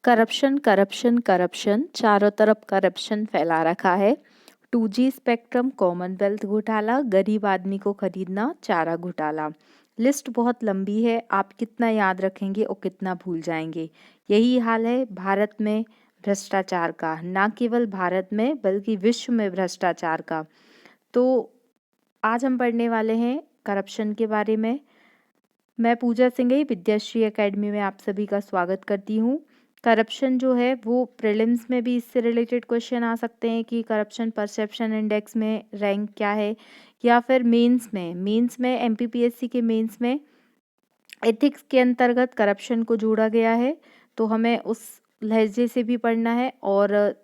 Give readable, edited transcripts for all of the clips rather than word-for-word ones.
Corruption corruption corruption चारों तरफ corruption फैला रखा है। 2G स्पेक्ट्रम, कॉमनवेल्थ घोटाला, गरीब आदमी को खरीदना, चारा घोटाला। लिस्ट बहुत लंबी है, आप कितना याद रखेंगे और कितना भूल जाएंगे। यही हाल है भारत में भ्रष्टाचार का, ना केवल भारत में बल्कि विश्व में भ्रष्टाचार का। तो आज हम पढ़ने वाले हैं करप्शन के बारे में। मैं पूजा सिंघई विद्याश्री एकेडमी में आप सभी का स्वागत करती हूँ। करप्शन जो है वो प्रीलिम्स में भी इससे रिलेटेड क्वेश्चन आ सकते हैं कि करप्शन परसेप्शन इंडेक्स में रैंक क्या है, या फिर मेंस में एमपीपीएससी के मेंस में एथिक्स के अंतर्गत करप्शन को जोड़ा गया है। तो हमें उस लहजे से भी पढ़ना है, और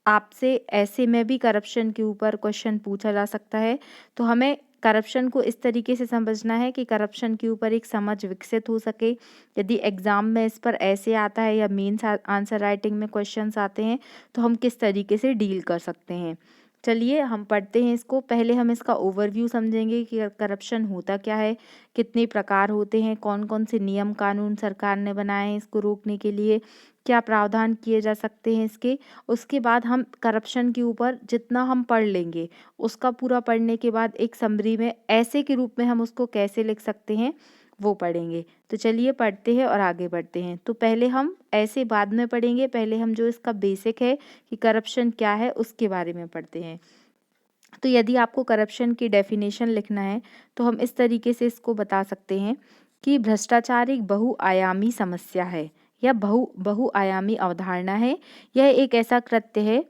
आपसे ऐसे में भी करप्शन के ऊपर क्वेश्चन पूछा जा सकता है। तो हमें करप्शन को इस तरीके से समझना है कि करप्शन के ऊपर एक समझ विकसित हो सके। यदि एग्ज़ाम में इस पर ऐसे आता है या मेंस आंसर राइटिंग में क्वेश्चंस आते हैं तो हम किस तरीके से डील कर सकते हैं। चलिए हम पढ़ते हैं इसको। पहले हम इसका ओवरव्यू समझेंगे कि करप्शन होता क्या है, कितने प्रकार होते हैं, कौन कौन से नियम कानून सरकार ने बनाए हैं इसको रोकने के लिए, क्या प्रावधान किए जा सकते हैं इसके। उसके बाद हम करप्शन के ऊपर जितना हम पढ़ लेंगे उसका पूरा पढ़ने के बाद एक समरी में ऐसे के रूप में हम उसको कैसे लिख सकते हैं वो पढ़ेंगे। तो चलिए पढ़ते हैं और आगे बढ़ते हैं। तो पहले हम ऐसे बाद में पढ़ेंगे, पहले हम जो इसका बेसिक है कि करप्शन क्या है उसके बारे में पढ़ते हैं। तो यदि आपको करप्शन की डेफिनेशन लिखना है तो हम इस तरीके से इसको बता सकते हैं कि भ्रष्टाचार एक बहुआयामी समस्या है या बहुआयामी अवधारणा है। यह एक ऐसा कृत्य है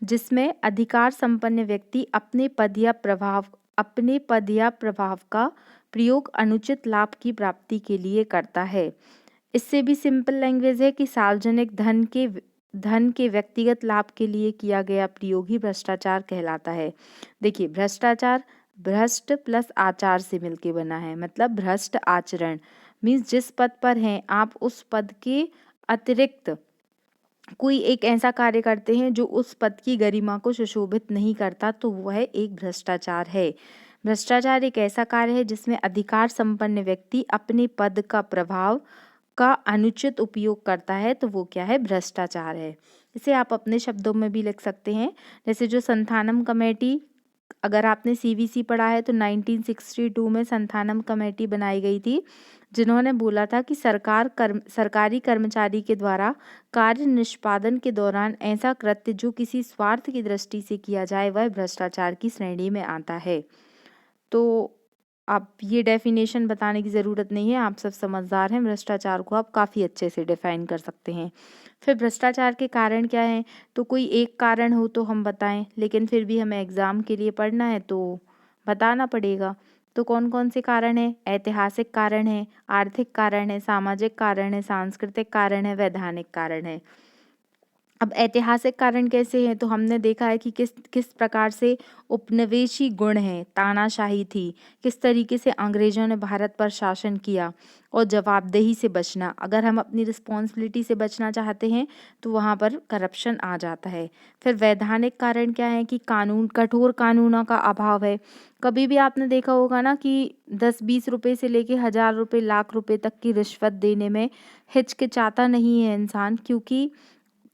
जिसमें अधिकार संपन्न व्यक्ति अपने पद या प्रभाव का प्रयोग अनुचित लाभ की प्राप्ति के लिए करता है। इससे भी सिंपल लैंग्वेज है कि सार्वजनिक धन के व्यक्तिगत लाभ के लिए किया गया प्रयोग ही भ्रष्टाचार कहलाता है। देखिए, भ्रष्टाचार भ्रष्ट प्लस आचार से मिलके बना है, मतलब भ्रष्ट आचरण मीन्स जिस पद पर हैं आप उस पद के अतिरिक्त कोई एक ऐसा कार्य करते हैं जो उस पद की गरिमा को सुशोभित नहीं करता, तो वह एक भ्रष्टाचार है। भ्रष्टाचार एक ऐसा कार्य है जिसमें अधिकार संपन्न व्यक्ति अपने पद का प्रभाव का अनुचित उपयोग करता है, तो वो क्या है, भ्रष्टाचार है। इसे आप अपने शब्दों में भी लिख सकते हैं। जैसे जो संथानम कमेटी, अगर आपने सीवीसी पढ़ा है तो 1962 में संथानम कमेटी बनाई गई थी, जिन्होंने बोला था कि सरकारी कर्मचारी के द्वारा कार्य निष्पादन के दौरान ऐसा कृत्य जो किसी स्वार्थ की दृष्टि से किया जाए वह भ्रष्टाचार की श्रेणी में आता है। तो अब ये डेफिनेशन बताने की ज़रूरत नहीं है, आप सब समझदार हैं। भ्रष्टाचार को आप काफ़ी अच्छे से डिफाइन कर सकते हैं। फिर भ्रष्टाचार के कारण क्या हैं, तो कोई एक कारण हो तो हम बताएं, लेकिन फिर भी हमें एग्ज़ाम के लिए पढ़ना है तो बताना पड़ेगा। तो कौन कौन से कारण हैं? ऐतिहासिक कारण है, आर्थिक कारण है, सामाजिक कारण है, सांस्कृतिक कारण है, वैधानिक कारण है। अब ऐतिहासिक कारण कैसे हैं, तो हमने देखा है कि किस किस प्रकार से उपनिवेशी गुण हैं, तानाशाही थी, किस तरीके से अंग्रेजों ने भारत पर शासन किया, और जवाबदेही से बचना। अगर हम अपनी रिस्पॉन्सिबिलिटी से बचना चाहते हैं तो वहाँ पर करप्शन आ जाता है। फिर वैधानिक कारण क्या है कि कठोर कानूनों का अभाव है। कभी भी आपने देखा होगा ना कि 10-20 रुपए से लेके 1000 रुपए, लाख रुपए तक की रिश्वत देने में हिचकिचाता नहीं है इंसान, क्योंकि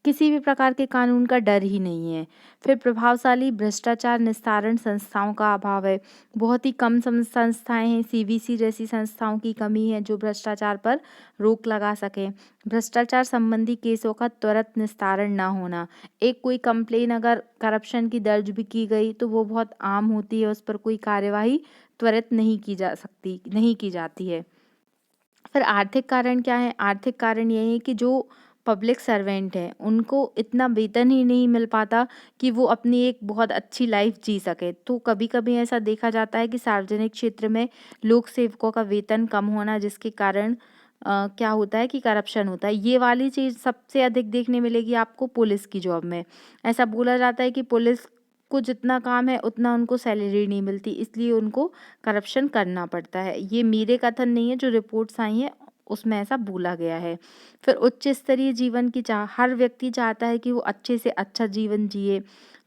किसी भी प्रकार के कानून का डर ही नहीं है। फिर प्रभावशाली भ्रष्टाचार निस्तारण संस्थाओं का अभाव है। बहुत ही कम संस्थाएं हैं, सीवीसी जैसी संस्थाओं की कमी है जो भ्रष्टाचार पर रोक लगा सकें। भ्रष्टाचार संबंधी केसों का त्वरित निस्तारण ना होना। एक कोई कंप्लेन अगर करप्शन की दर्ज भी की गई तो वो बहुत आम होती है, उस पर कोई कार्यवाही त्वरित नहीं की जाती है। फिर आर्थिक कारण क्या है? आर्थिक कारण ये है कि जो पब्लिक सर्वेंट हैं उनको इतना वेतन ही नहीं मिल पाता कि वो अपनी एक बहुत अच्छी लाइफ जी सके। तो कभी कभी ऐसा देखा जाता है कि सार्वजनिक क्षेत्र में लोक सेवकों का वेतन कम होना, जिसके कारण क्या होता है कि करप्शन होता है। ये वाली चीज़ सबसे अधिक देखने मिलेगी आपको पुलिस की जॉब में। ऐसा बोला जाता है कि पुलिस को जितना काम है उतना उनको सैलरी नहीं मिलती, इसलिए उनको करप्शन करना पड़ता है। ये मेरे कथन नहीं है, जो रिपोर्ट्स आई हैं उसमें ऐसा बोला गया है। फिर उच्च स्तरीय जीवन की चाह, हर व्यक्ति चाहता है कि वो अच्छे से अच्छा जीवन जिए,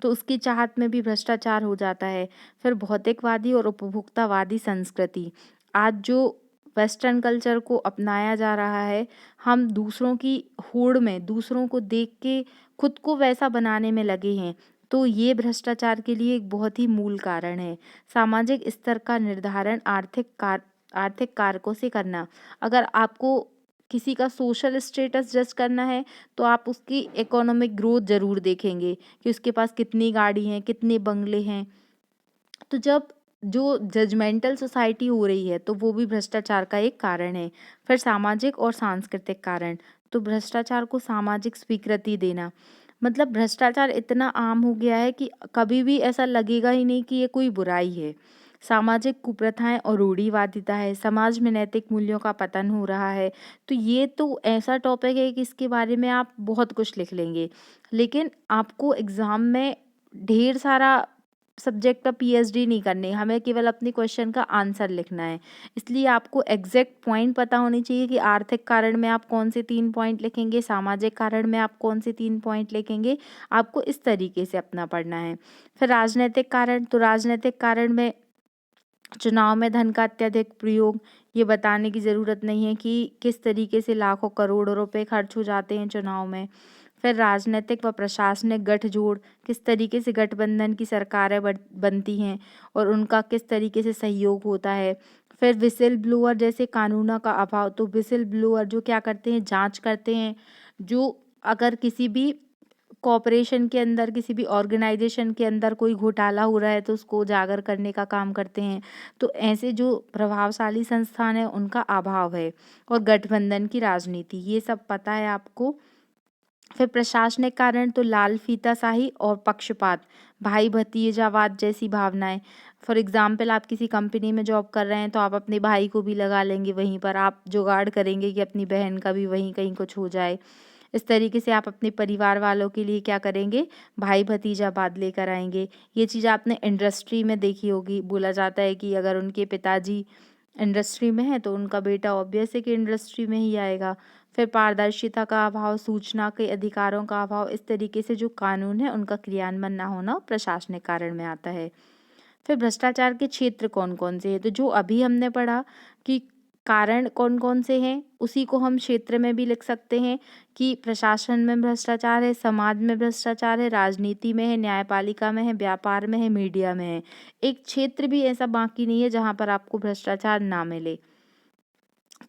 तो उसकी चाहत में भी भ्रष्टाचार हो जाता है। फिर भौतिकवादी और उपभोक्तावादी संस्कृति, आज जो वेस्टर्न कल्चर को अपनाया जा रहा है, हम दूसरों की होड़ में, दूसरों को देख के खुद को वैसा बनाने में लगे हैं, तो ये भ्रष्टाचार के लिए एक बहुत ही मूल कारण है। सामाजिक स्तर का निर्धारण आर्थिक कारकों से करना। अगर आपको किसी का सोशल स्टेटस जज करना है, तो आप उसकी इकोनॉमिक ग्रोथ ज़रूर देखेंगे कि उसके पास कितनी गाड़ी हैं, कितने बंगले हैं। तो जब जो जजमेंटल सोसाइटी हो रही है, तो वो भी भ्रष्टाचार का एक कारण है। फिर सामाजिक और सांस्कृतिक कारण, तो भ्रष्टाचार को सामाजिक स्वीकृति देना, मतलब भ्रष्टाचार इतना आम हो गया है कि कभी भी ऐसा लगेगा ही नहीं कि ये कोई बुराई है। सामाजिक कुप्रथाएं और रूढ़िवादिता है, समाज में नैतिक मूल्यों का पतन हो रहा है। तो ये तो ऐसा टॉपिक है कि इसके बारे में आप बहुत कुछ लिख लेंगे, लेकिन आपको एग्ज़ाम में ढेर सारा सब्जेक्ट पर पीएचडी नहीं करनी, हमें केवल अपने क्वेश्चन का आंसर लिखना है। इसलिए आपको एग्जैक्ट पॉइंट पता होनी चाहिए कि आर्थिक कारण में आप कौन से 3 पॉइंट लिखेंगे, सामाजिक कारण में आप कौन से 3 पॉइंट लिखेंगे, आपको इस तरीके से अपना पढ़ना है। फिर राजनीतिक कारण, तो राजनीतिक कारण में चुनाव में धन का अत्यधिक प्रयोग, ये बताने की ज़रूरत नहीं है कि किस तरीके से लाखों करोड़ों रुपए खर्च हो जाते हैं चुनाव में। फिर राजनीतिक व प्रशासनिक गठजोड़, किस तरीके से गठबंधन की सरकारें बनती हैं और उनका किस तरीके से सहयोग होता है। फिर विसिल ब्लोअर जैसे कानूनों का अभाव, तो विसिल ब्लोअर जो क्या करते हैं, जांच करते हैं, जो अगर किसी भी कॉर्पोरेशन के अंदर, किसी भी ऑर्गेनाइजेशन के अंदर कोई घोटाला हो रहा है, तो उसको उजागर करने का काम करते हैं। तो ऐसे जो प्रभावशाली संस्थान है, उनका अभाव है। और गठबंधन की राजनीति, ये सब पता है आपको। फिर प्रशासनिक कारण, तो लाल फीताशाही और पक्षपात, भाई भतीजावाद जैसी भावनाएं। फॉर एग्जाम्पल, आप किसी कंपनी में जॉब कर रहे हैं, तो आप अपने भाई को भी लगा लेंगे वहीं पर, आप जुगाड़ करेंगे कि अपनी बहन का भी वहीं कहीं कुछ हो जाए। इस तरीके से आप अपने परिवार वालों के लिए क्या करेंगे, भाई भतीजावाद लेकर आएंगे। ये चीज़ आपने इंडस्ट्री में देखी होगी, बोला जाता है कि अगर उनके पिताजी इंडस्ट्री में है, तो उनका बेटा ऑब्वियस है कि इंडस्ट्री में ही आएगा। फिर पारदर्शिता का अभाव, सूचना के अधिकारों का अभाव, इस तरीके से जो कानून है उनका क्रियान्वयन ना होना प्रशासनिक कारण में आता है। फिर भ्रष्टाचार के क्षेत्र कौन कौन से हैं, तो जो अभी हमने पढ़ा कि कारण कौन कौन से हैं, उसी को हम क्षेत्र में भी लिख सकते हैं कि प्रशासन में भ्रष्टाचार है, समाज में भ्रष्टाचार है, राजनीति में है, न्यायपालिका में है, व्यापार में है, मीडिया में है। एक क्षेत्र भी ऐसा बाकी नहीं है जहाँ पर आपको भ्रष्टाचार ना मिले।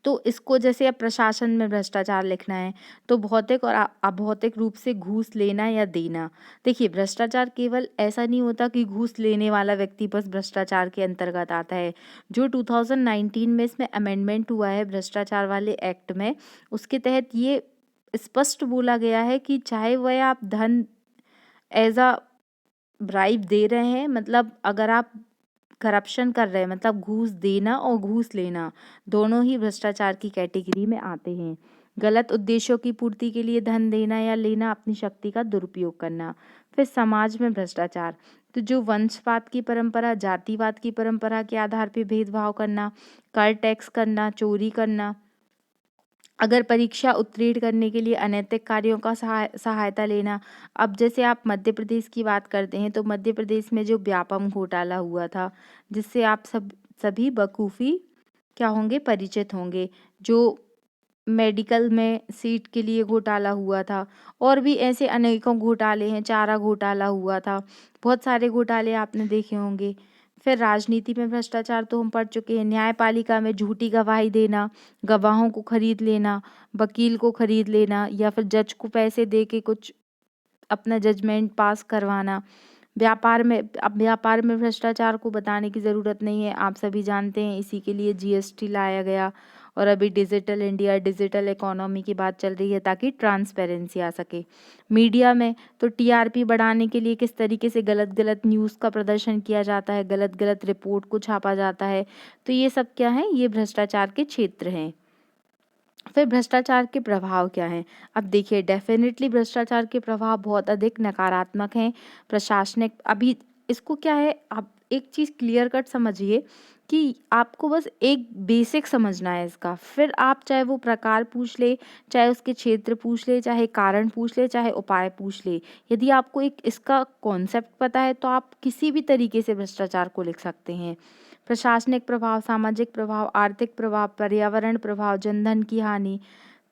तो इसको जैसे अब प्रशासन में भ्रष्टाचार लिखना है, तो भौतिक और अभौतिक रूप से घूस लेना या देना। देखिए, भ्रष्टाचार केवल ऐसा नहीं होता कि घूस लेने वाला व्यक्ति बस भ्रष्टाचार के अंतर्गत आता है। जो 2019 में इसमें अमेंडमेंट हुआ है भ्रष्टाचार वाले एक्ट में, उसके तहत ये स्पष्ट बोला गया है कि चाहे वह आप धन एज अ ब्राइब दे रहे हैं, मतलब अगर आप करप्शन कर रहे हैं, मतलब घूस देना और घूस लेना दोनों ही भ्रष्टाचार की कैटेगरी में आते हैं। गलत उद्देश्यों की पूर्ति के लिए धन देना या लेना, अपनी शक्ति का दुरुपयोग करना। फिर समाज में भ्रष्टाचार, तो जो वंशवाद की परंपरा, जातिवाद की परंपरा के आधार पर भेदभाव करना, कर टैक्स करना, चोरी करना, अगर परीक्षा उत्तीर्ण करने के लिए अनैतिक कार्यों का सहायता लेना। अब जैसे आप मध्य प्रदेश की बात करते हैं, तो मध्य प्रदेश में जो व्यापम घोटाला हुआ था, जिससे आप सभी बखूबी क्या होंगे, परिचित होंगे। जो मेडिकल में सीट के लिए घोटाला हुआ था, और भी ऐसे अनेकों घोटाले हैं, चारा घोटाला हुआ था, बहुत सारे घोटाले आपने देखे होंगे। फिर राजनीति में भ्रष्टाचार तो हम पढ़ चुके हैं। न्यायपालिका में झूठी गवाही देना, गवाहों को खरीद लेना, वकील को खरीद लेना, या फिर जज को पैसे दे के कुछ अपना जजमेंट पास करवाना। व्यापार में, अब व्यापार में भ्रष्टाचार को बताने की ज़रूरत नहीं है, आप सभी जानते हैं, इसी के लिए जीएसटी लाया गया। और अभी डिजिटल इंडिया, डिजिटल इकोनॉमी की बात चल रही है ताकि ट्रांसपेरेंसी आ सके। मीडिया में तो टीआरपी बढ़ाने के लिए किस तरीके से गलत गलत न्यूज़ का प्रदर्शन किया जाता है, गलत गलत रिपोर्ट को छापा जाता है। तो ये सब क्या है, ये भ्रष्टाचार के क्षेत्र हैं। फिर भ्रष्टाचार के प्रभाव क्या हैं? अब देखिए, डेफिनेटली भ्रष्टाचार के प्रभाव बहुत अधिक नकारात्मक हैं। प्रशासनिक, अभी इसको क्या है, आप एक चीज़ क्लियर कट समझिए कि आपको बस एक बेसिक समझना है इसका। फिर आप चाहे वो प्रकार पूछ ले, चाहे उसके क्षेत्र पूछ ले, चाहे कारण पूछ ले, चाहे उपाय पूछ ले। यदि आपको एक इसका कॉन्सेप्ट पता है, तो आप किसी भी तरीके से भ्रष्टाचार को लिख सकते हैं। प्रशासनिक प्रभाव, सामाजिक प्रभाव, आर्थिक प्रभाव, पर्यावरण प्रभाव, जनधन की हानि।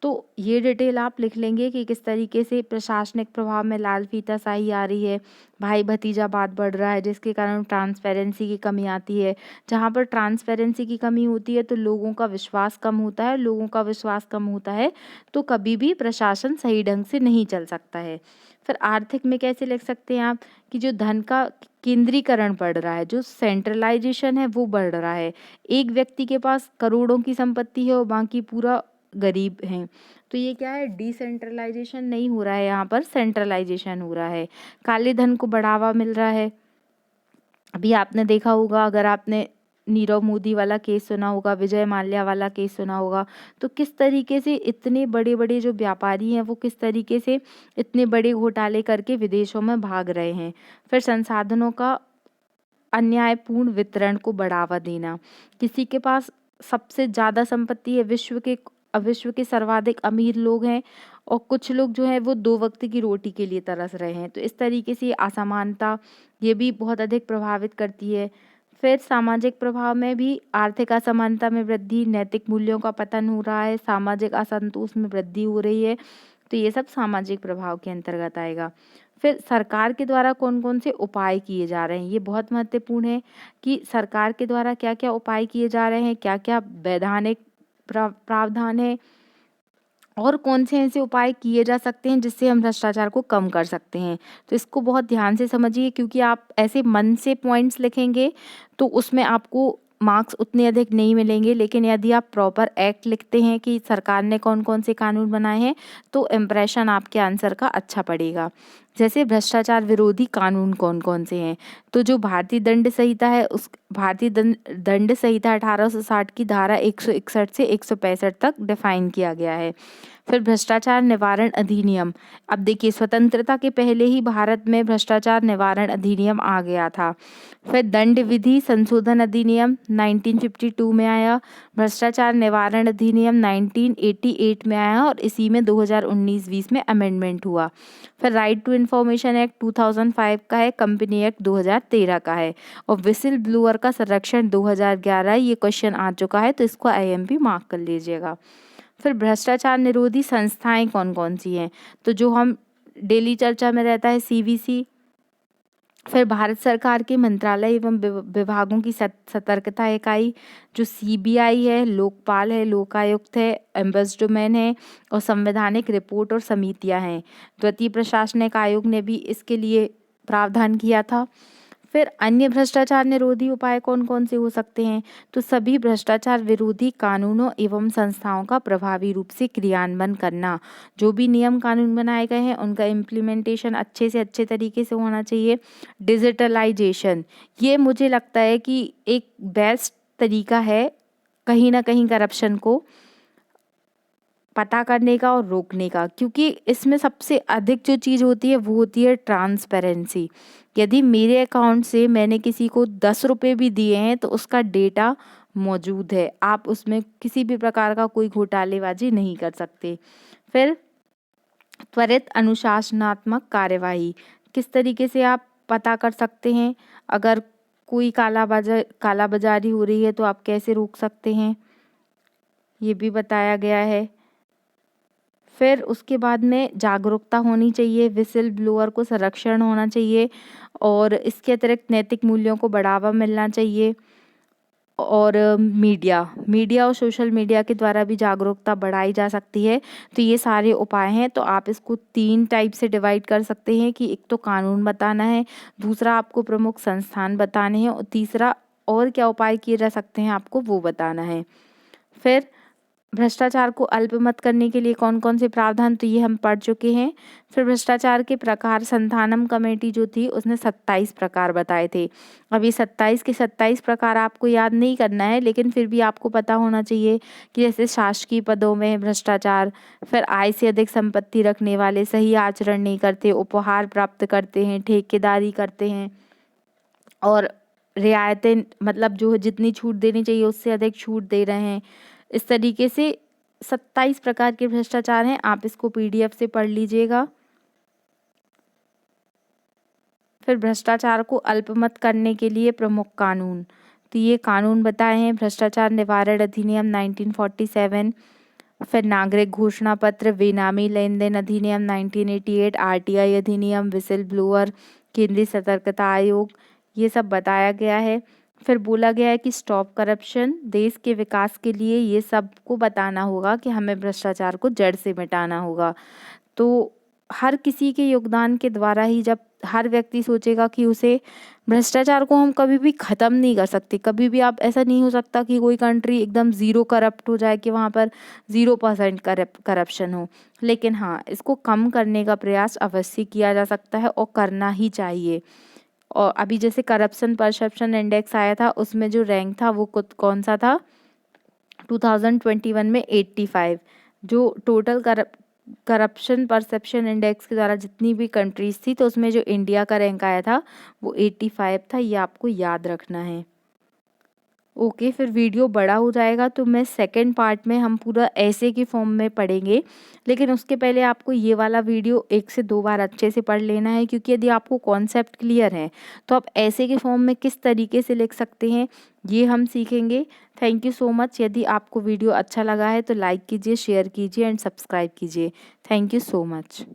तो ये डिटेल आप लिख लेंगे कि किस तरीके से प्रशासनिक प्रभाव में लाल फीताशाही आ रही है, भाई भतीजावाद बढ़ रहा है, जिसके कारण ट्रांसपेरेंसी की कमी आती है। जहाँ पर ट्रांसपेरेंसी की कमी होती है तो लोगों का विश्वास कम होता है, लोगों का विश्वास कम होता है तो कभी भी प्रशासन सही ढंग से नहीं चल सकता है। फिर आर्थिक में कैसे लिख सकते हैं आप कि जो धन का केंद्रीकरण बढ़ रहा है, जो सेंट्रलाइजेशन है वो बढ़ रहा है। एक व्यक्ति के पास करोड़ों की संपत्ति है और बाकी पूरा गरीब हैं। तो ये क्या है, डिसेंट्रलाइजेशन नहीं हो रहा है, यहाँ पर सेंट्रलाइजेशन हो रहा है। काले धन को बढ़ावा मिल रहा है। अभी आपने देखा होगा, अगर आपने नीरव मोदी वाला केस सुना होगा, विजय माल्या वाला केस सुना होगा, तो किस तरीके से इतने बड़े बड़े जो व्यापारी हैं वो किस तरीके से इतने बड़े घोटाले करके विदेशों में भाग रहे हैं। फिर संसाधनों का अन्यायपूर्ण वितरण को बढ़ावा देना। किसी के पास सबसे ज़्यादा संपत्ति है, विश्व के सर्वाधिक अमीर लोग हैं और कुछ लोग जो है वो 2 वक्त की रोटी के लिए तरस रहे हैं। तो इस तरीके से असमानता ये भी बहुत अधिक प्रभावित करती है। फिर सामाजिक प्रभाव में भी आर्थिक असमानता में वृद्धि, नैतिक मूल्यों का पतन हो रहा है, सामाजिक असंतोष में वृद्धि हो रही है। तो ये सब सामाजिक प्रभाव के अंतर्गत आएगा। फिर सरकार के द्वारा कौन-कौन से उपाय किए जा रहे हैं, ये बहुत महत्वपूर्ण है कि सरकार के द्वारा क्या-क्या उपाय किए जा रहे हैं, क्या-क्या वैधानिक प्रावधान है और कौन से ऐसे उपाय किए जा सकते हैं जिससे हम भ्रष्टाचार को कम कर सकते हैं। तो इसको बहुत ध्यान से समझिए, क्योंकि आप ऐसे मन से पॉइंट्स लिखेंगे तो उसमें आपको मार्क्स उतने अधिक नहीं मिलेंगे, लेकिन यदि आप प्रॉपर एक्ट लिखते हैं कि सरकार ने कौन-कौन से कानून बनाए हैं तो इम्प्रेशन आपके आंसर का अच्छा पड़ेगा। जैसे भ्रष्टाचार विरोधी कानून कौन-कौन से हैं, तो जो भारतीय दंड संहिता है उस भारतीय दंड संहिता 1860 की धारा 161 से 165 तक डिफाइन किया गया है। फिर भ्रष्टाचार निवारण अधिनियम, अब देखिए स्वतंत्रता के पहले ही भारत में भ्रष्टाचार निवारण अधिनियम आ गया था। फिर दंड विधि संशोधन अधिनियम 1952 में आया, भ्रष्टाचार निवारण अधिनियम 1988 में आया और इसी में 2019-20 में अमेंडमेंट हुआ। फिर राइट टू इन्फॉर्मेशन एक्ट 2005 का है, कंपनी एक्ट 2013 का है और विसिल ब्लोअर का संरक्षण 2011। ये क्वेश्चन आ चुका है तो इसको आईएमपी मार्क कर लीजिएगा। फिर भ्रष्टाचार निरोधी संस्थाएं कौन-कौन सी हैं, तो जो हम डेली चर्चा में रहता है सीवीसी। फिर भारत सरकार के मंत्रालय एवं विभागों की सतर्कता इकाई, जो सीबीआई है, लोकपाल है, लोकायुक्त है, एम्बेसडरमैन है और संवैधानिक रिपोर्ट और समितियां हैं। द्वितीय प्रशासनिक आयोग ने भी इसके लिए प्रावधान किया था। फिर अन्य भ्रष्टाचार निरोधी उपाय कौन-कौन से हो सकते हैं, तो सभी भ्रष्टाचार विरोधी कानूनों एवं संस्थाओं का प्रभावी रूप से क्रियान्वयन करना। जो भी नियम कानून बनाए गए हैं उनका इम्प्लीमेंटेशन अच्छे से अच्छे तरीके से होना चाहिए। डिजिटलाइजेशन, ये मुझे लगता है कि एक बेस्ट तरीका है कहीं न कहीं करप्शन को पता करने का और रोकने का, क्योंकि इसमें सबसे अधिक जो चीज़ होती है वो होती है ट्रांसपेरेंसी। यदि मेरे अकाउंट से मैंने किसी को 10 रुपये भी दिए हैं तो उसका डेटा मौजूद है, आप उसमें किसी भी प्रकार का कोई घोटालेबाजी नहीं कर सकते। फिर त्वरित अनुशासनात्मक कार्यवाही, किस तरीके से आप पता कर सकते हैं अगर कोई कालाबाजारी हो रही है तो आप कैसे रोक सकते हैं, ये भी बताया गया है। फिर उसके बाद में जागरूकता होनी चाहिए, विसिल ब्लोअर को संरक्षण होना चाहिए और इसके अतिरिक्त नैतिक मूल्यों को बढ़ावा मिलना चाहिए। और मीडिया और सोशल मीडिया के द्वारा भी जागरूकता बढ़ाई जा सकती है। तो ये सारे उपाय हैं, तो आप इसको 3 टाइप से डिवाइड कर सकते हैं कि एक तो कानून बताना है, दूसरा आपको प्रमुख संस्थान बताने हैं और तीसरा और क्या उपाय किए जा सकते हैं आपको वो बताना है। फिर भ्रष्टाचार को अल्पमत करने के लिए कौन-कौन से प्रावधान, तो ये हम पढ़ चुके हैं। फिर भ्रष्टाचार के प्रकार, संधानम कमेटी जो थी उसने 27 प्रकार बताए थे। अब ये 27 के 27 प्रकार आपको याद नहीं करना है, लेकिन फिर भी आपको पता होना चाहिए कि जैसे शासकीय पदों में भ्रष्टाचार, फिर आय से अधिक संपत्ति रखने वाले, सही आचरण नहीं करते, उपहार प्राप्त करते हैं, ठेकेदारी करते हैं और रियायतें, मतलब जो जितनी छूट देनी चाहिए उससे अधिक छूट दे रहे हैं। इस तरीके से 27 प्रकार के भ्रष्टाचार हैं, आप इसको पीडीएफ से पढ़ लीजिएगा। फिर भ्रष्टाचार को अल्पमत करने के लिए प्रमुख कानून, तो ये कानून बताए हैं, भ्रष्टाचार निवारण अधिनियम 1947, फिर नागरिक घोषणा पत्र, बेनामी लेन देन अधिनियम 1988, आरटीआई अधिनियम, विसिल ब्लोअर, केंद्रीय सतर्कता आयोग, ये सब बताया गया है। फिर बोला गया है कि स्टॉप करप्शन, देश के विकास के लिए ये सबको बताना होगा कि हमें भ्रष्टाचार को जड़ से मिटाना होगा। तो हर किसी के योगदान के द्वारा ही, जब हर व्यक्ति सोचेगा कि उसे भ्रष्टाचार को हम कभी भी ख़त्म नहीं कर सकते, कभी भी आप ऐसा नहीं हो सकता कि कोई कंट्री एकदम ज़ीरो करप्ट हो जाए, कि वहाँ पर 0% करप्शन हो। लेकिन हाँ, इसको कम करने का प्रयास अवश्य किया जा सकता है और करना ही चाहिए। और अभी जैसे करप्शन परसेप्शन इंडेक्स आया था, उसमें जो रैंक था वो कौन सा था, 2021 में 85। जो टोटल करप्शन परसेप्शन इंडेक्स के द्वारा जितनी भी कंट्रीज थी, तो उसमें जो इंडिया का रैंक आया था वो 85 था। ये आपको याद रखना है। ओके, फिर वीडियो बड़ा हो जाएगा तो मैं सेकंड पार्ट में हम पूरा ऐसे के फॉर्म में पढ़ेंगे, लेकिन उसके पहले आपको ये वाला वीडियो 1 से 2 बार अच्छे से पढ़ लेना है, क्योंकि यदि आपको कॉन्सेप्ट क्लियर है तो आप ऐसे के फॉर्म में किस तरीके से लिख सकते हैं, ये हम सीखेंगे। Thank you so much. यदि आपको वीडियो अच्छा लगा है तो लाइक कीजिए, शेयर कीजिए एंड सब्सक्राइब कीजिए। Thank you so much.